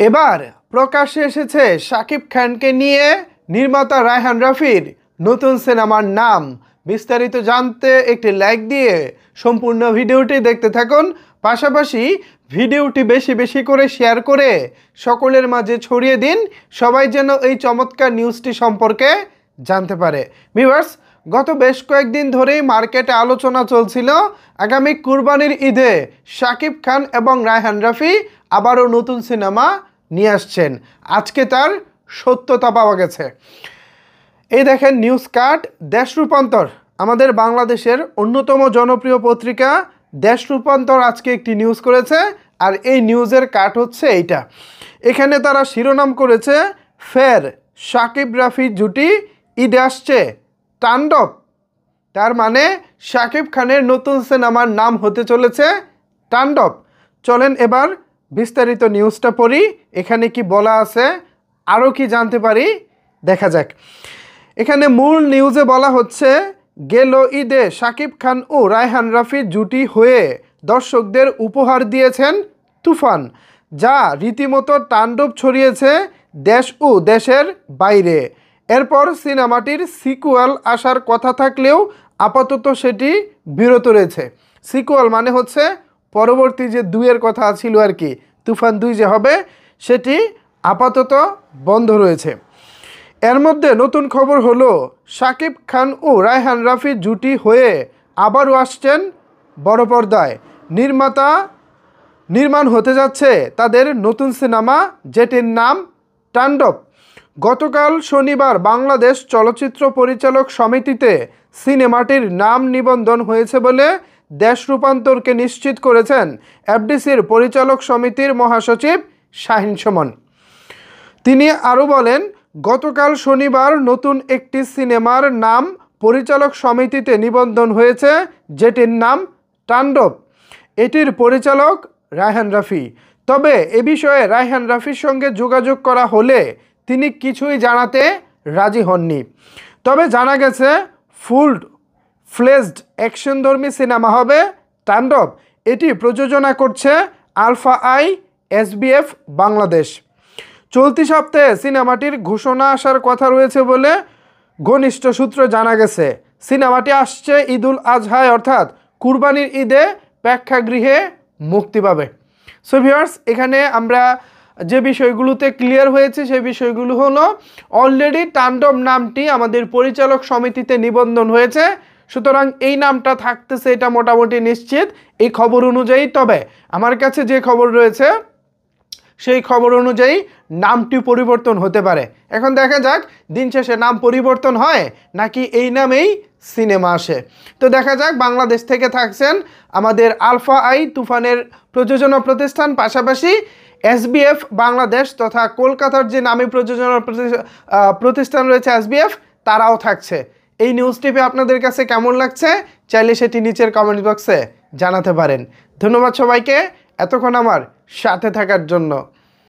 এবার প্রকাশ্যে এসেছে শাকিব খানকে নিয়ে নির্মাতা রায়হান রাফির নতুন সিনেমার নাম। বিস্তারিত জানতে একটি লাইক দিয়ে সম্পূর্ণ ভিডিওটি দেখতে থাকুন। পাশাপাশি ভিডিওটি বেশি বেশি করে শেয়ার করে সকলের মাঝে ছড়িয়ে দিন, সবাই যেন এই চমৎকার নিউজটি সম্পর্কে জানতে পারে। ভিউয়ার্স, গত বেশ কয়েকদিন ধরেই মার্কেটে আলোচনা চলছিল আগামী কুরবানির ঈদে শাকিব খান এবং রায়হান রাফি আবারও নতুন সিনেমা নিয়ে আসছেন। আজকে তার সত্যতা পাওয়া গেছে। এই দেখেন নিউজ কার্ড। দেশ রূপান্তর, আমাদের বাংলাদেশের অন্যতম জনপ্রিয় পত্রিকা দেশ রূপান্তর আজকে একটি নিউজ করেছে, আর এই নিউজের কার্ড হচ্ছে এইটা। এখানে তারা শিরোনাম করেছে, ফের শাকিব রাফি জুটি ঈদে আসছে তাণ্ডব। তার মানে শাকিব খানের নতুন সিনেমার নাম হতে চলেছে তাণ্ডব। চলেন এবার বিস্তারিত নিউজটা পড়ি, এখানে কি বলা আছে, আরও কি জানতে পারি দেখা যাক। এখানে মূল নিউজে বলা হচ্ছে, গেল ঈদে শাকিব খান ও রায়হান রাফি জুটি হয়ে দর্শকদের উপহার দিয়েছেন তুফান, যা রীতিমতো তাণ্ডব ছড়িয়েছে দেশ ও দেশের বাইরে। এরপর সিনেমাটির সিকুয়াল আসার কথা থাকলেও আপাতত সেটি বিরত রয়েছে। সিকুয়াল মানে হচ্ছে পরবর্তী যে 2-এর কথা ছিল আর কি, তুফান 2 যে হবে, সেটি আপাতত বন্ধ রয়েছে। এর মধ্যে নতুন খবর হলো, শাকিব খান ও রায়হান রাফি জুটি হয়ে আবারও আসছেন বড় পর্দায়। নির্মাণ হতে যাচ্ছে তাদের নতুন সিনেমা, যেটির নাম তাণ্ডব। গতকাল শনিবার বাংলাদেশ চলচ্চিত্র পরিচালক সমিতিতে সিনেমাটির নাম নিবন্ধন হয়েছে বলে দেশ রূপান্তরকে নিশ্চিত করেছেন এফডিসির পরিচালক সমিতির মহাসচিব শাহিন সুমন। তিনি আরও বলেন, গতকাল শনিবার নতুন একটি সিনেমার নাম পরিচালক সমিতিতে নিবন্ধন হয়েছে, যেটির নাম তাণ্ডব। এটির পরিচালক রায়হান রাফি। তবে এ বিষয়ে রায়হান রাফির সঙ্গে যোগাযোগ করা হলে তিনি কিছুই জানাতে রাজি হননি। তবে জানা গেছে ফুল ফ্লেজড অ্যাকশনধর্মী সিনেমা হবে তাণ্ডব। এটি প্রযোজনা করছে আলফা আই এসবিএফ বাংলাদেশ। চলতি সপ্তাহে সিনেমাটির ঘোষণা আসার কথা রয়েছে বলে ঘনিষ্ঠ সূত্রে জানা গেছে। সিনেমাটি আসছে ঈদুল আজহায়, অর্থাৎ কুরবানির ঈদে প্রেক্ষাগৃহে মুক্তি পাবে। সো ভিউয়ার্স, এখানে আমরা যে বিষয়গুলোতে ক্লিয়ার হয়েছে সেই বিষয়গুলো হলো, অলরেডি তাণ্ডব নামটি আমাদের পরিচালক সমিতিতে নিবন্ধন হয়েছে, সুতরাং এই নামটা থাকতেছে এটা মোটামুটি নিশ্চিত এই খবর অনুযায়ী। তবে আমার কাছে যে খবর রয়েছে সেই খবর অনুযায়ী নামটি পরিবর্তন হতে পারে। এখন দেখা যাক দিন শেষে নাম পরিবর্তন হয় নাকি এই নামেই সিনেমা আসে। তো দেখা যাক। বাংলাদেশ থেকে থাকছেন আমাদের আলফা আই তুফানের প্রযোজনা প্রতিষ্ঠান, পাশাপাশি এসবিএফ বাংলাদেশ তথা কলকাতার যে নামী প্রযোজনা প্রতিষ্ঠান রয়েছে এসবিএফ, তারাও থাকছে। এই নিউজটি আপনাদের কাছে কেমন লাগছে চাইলে সেটি নিচের কমেন্ট বক্সে জানাতে পারেন। ধন্যবাদ সবাইকে এতক্ষণ আমার সাথে থাকার জন্য।